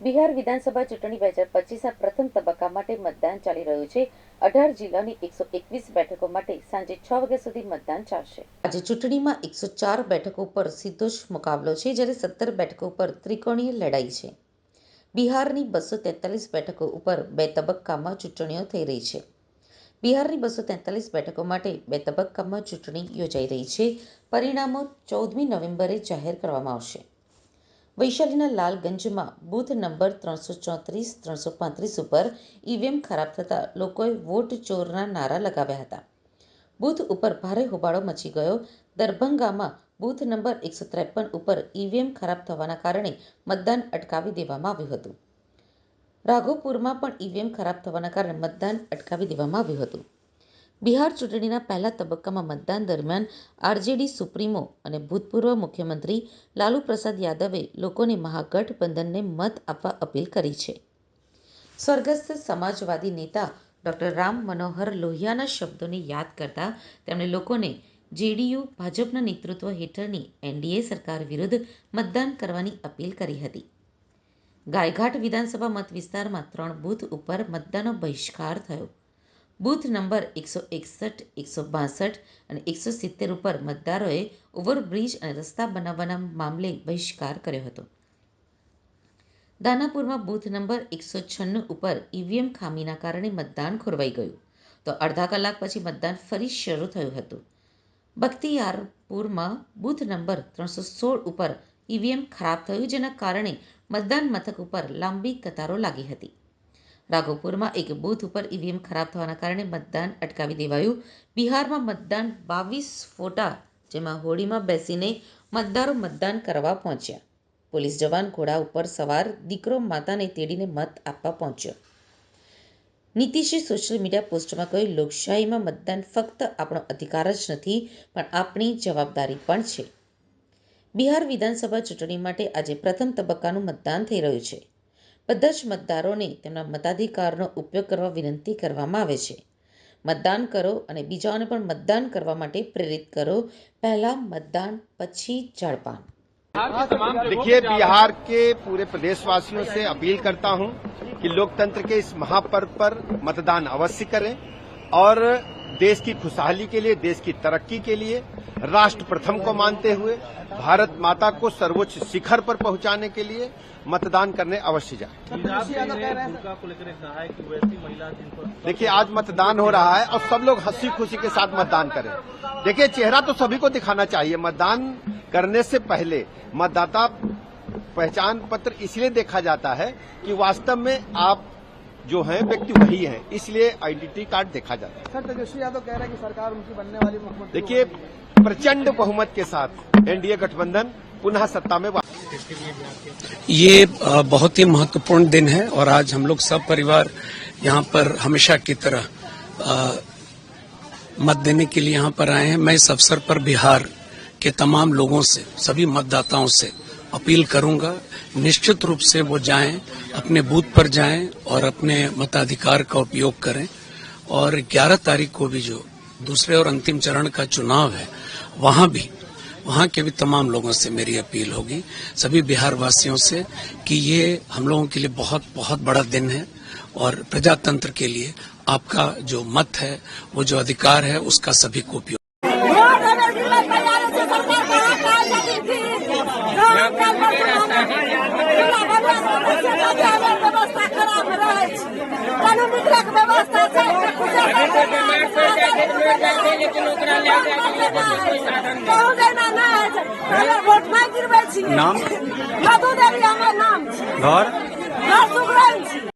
બિહાર વિધાનસભા ચૂંટણી 2025ના પ્રથમ તબક્કા માટે મતદાન ચાલી રહ્યું છે। 18 જિલ્લાની 121 બેઠકો માટે સાંજે 6 વાગ્યા સુધી મતદાન ચાલશે। આજે ચૂંટણીમાં 104 બેઠકો પર સીધો જ મુકાબલો છે, જ્યારે 17 બેઠકો પર ત્રિકોણીય લડાઈ છે। બિહારની 243 બેઠકો ઉપર 2 તબક્કામાં ચૂંટણીઓ થઈ રહી છે। બિહારની 243 બેઠકો માટે 2 તબક્કામાં ચૂંટણી યોજાઈ રહી છે। પરિણામો 14મી નવેમ્બરે જાહેર કરવામાં આવશે। વૈશાલીના લાલગંજમાં બૂથ નંબર 334-335 ઉપર ઈવીએમ ખરાબ થતાં લોકોએ વોટ ચોરના નારા લગાવ્યા હતા। બૂથ ઉપર ભારે હોબાળો મચી ગયો। દરભંગામાં બૂથ નંબર 153 ઉપર ઈવીએમ ખરાબ થવાના કારણે મતદાન અટકાવી દેવામાં આવ્યું હતું। રાઘોપુરમાં પણ ઈવીએમ ખરાબ થવાના કારણે મતદાન અટકાવી દેવામાં આવ્યું હતું। બિહાર ચૂંટણીના પહેલા તબક્કામાં મતદાન દરમિયાન આરજેડી સુપ્રીમો અને ભૂતપૂર્વ મુખ્યમંત્રી લાલુ પ્રસાદ યાદવે લોકોને મહાગઠબંધનને મત આપવા અપીલ કરી છે। સ્વર્ગસ્થ સમાજવાદી નેતા ડોક્ટર રામ મનોહર લોહિયાના શબ્દોને યાદ કરતા તેમણે લોકોને જેડીયુ ભાજપના નેતૃત્વ હેઠળની એનડીએ સરકાર વિરુદ્ધ મતદાન કરવાની અપીલ કરી હતી। ગાયઘાટ વિધાનસભા મત વિસ્તારમાં 3 બૂથ ઉપર મતદાનનો બહિષ્કાર થયો। બૂથ નંબર 161, 162 અને 170 ઉપર મતદારોએ ઓવરબ્રિજ અને રસ્તા બનાવવાના મામલે બહિષ્કાર કર્યો હતો। દાનાપુરમાં બૂથ નંબર 196 ઉપર ઈવીએમ ખામીના કારણે મતદાન ખોરવાઈ ગયું, તો અડધા કલાક પછી મતદાન ફરી શરૂ થયું હતું। બખ્તિયારપુરમાં બૂથ નંબર 316 ઉપર ઈવીએમ ખરાબ થયું, જેના કારણે મતદાન મથક ઉપર લાંબી કતારો લાગી હતી। રાઘોપુરમાં એક બૂથ ઉપર ઈવીએમ ખરાબ થવાના કારણે મતદાન અટકાવી દેવાયું। બિહારમાં મતદાન 22 ફોટા, જેમાં હોડીમાં બેસીને મતદારો મતદાન કરવા પહોંચ્યા। પોલીસ જવાન ઘોડા ઉપર સવાર દીકરો માતાને તેડીને મત આપવા પહોંચ્યો। નીતિશે સોશિયલ મીડિયા પોસ્ટમાં કહ્યું, લોકશાહીમાં મતદાન ફક્ત આપણો અધિકાર જ નથી, પણ આપણી જવાબદારી પણ છે। બિહાર વિધાનસભા ચૂંટણી માટે આજે પ્રથમ તબક્કાનું મતદાન થઈ રહ્યું છે। બધા જ મતદારોને તેમના મતાધિકારનો ઉપયોગ કરવા વિનંતી કરવામાં આવે છે। મતદાન કરો અને બીજાઓને પણ મતદાન કરવા માટે પ્રેરિત કરો। પહેલા મતદાન પછી જળપાન। देखिए, बिहार के पूरे प्रदेशवासियों से अपील करता हूं कि लोकतंत्र के इस महापर्व पर मतदान अवश्य करें और देश की खुशहाली के लिए, देश की तरक्की के लिए, राष्ट्र प्रथम को मानते हुए भारत माता को सर्वोच्च शिखर पर पहुंचाने के लिए मतदान करने अवश्य जाए। देखिए, आज मतदान हो रहा है और सब लोग हंसी खुशी के साथ मतदान करें। देखिए, चेहरा तो सभी को दिखाना चाहिए। मतदान करने से पहले मतदाता पहचान पत्र इसलिए देखा जाता है कि वास्तव में आप जो हैं व्यक्ति वही हैं, इसलिए आइडेंटिटी कार्ड देखा जाता है। सर, तेजस्वी यादव कह रहे हैं कि सरकार उनकी बनने वाली मुख्यमंत्री। देखिए, प्रचंड बहुमत के साथ एनडीए गठबंधन पुनः सत्ता में ये बहुत ही महत्वपूर्ण दिन है और आज हम लोग सब परिवार यहाँ पर हमेशा की तरह मत देने के लिए यहाँ पर आए हैं। मैं इस अवसर पर बिहार के तमाम लोगों से, सभी मतदाताओं से अपील करूंगा, निश्चित रूप से वो जाएं, अपने बूथ पर जाएं और अपने मताधिकार का उपयोग करें। और 11 तारीख को भी जो दूसरे और अंतिम चरण का चुनाव है, वहां के भी तमाम लोगों से मेरी अपील होगी, सभी बिहार वासियों से, कि ये हम लोगों के लिए बहुत बहुत बड़ा दिन है और प्रजातंत्र के लिए आपका जो मत है, वो जो अधिकार है, उसका सभी को उपयोग। नाम मधु देवी हमर नाम घर घर सुगरण छी।